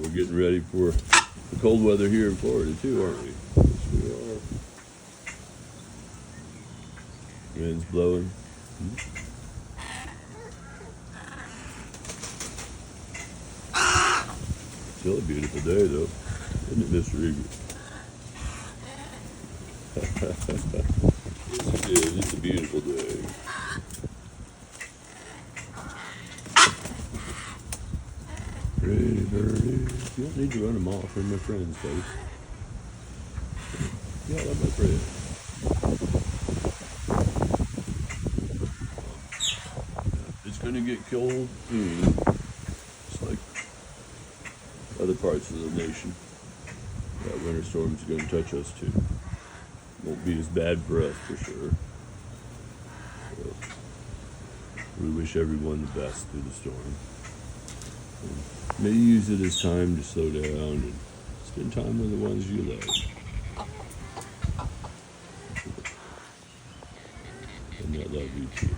We're getting ready for the cold weather here in Florida too, aren't we? Yes, we are. Wind's blowing. Still a beautiful day though, isn't it, Mr. Eagle? Yes, it is. It's a beautiful day. Pretty birdie. You don't need to run them off. They're my friends, buddy. Yeah, they're my friends. It's going to get cold soon. It's like other parts of the nation. That winter storm's going to touch us too. Won't be as bad for us for sure. But we wish everyone the best through the storm. And maybe use it as time to slow down and spend time with the ones you love. And that love you too.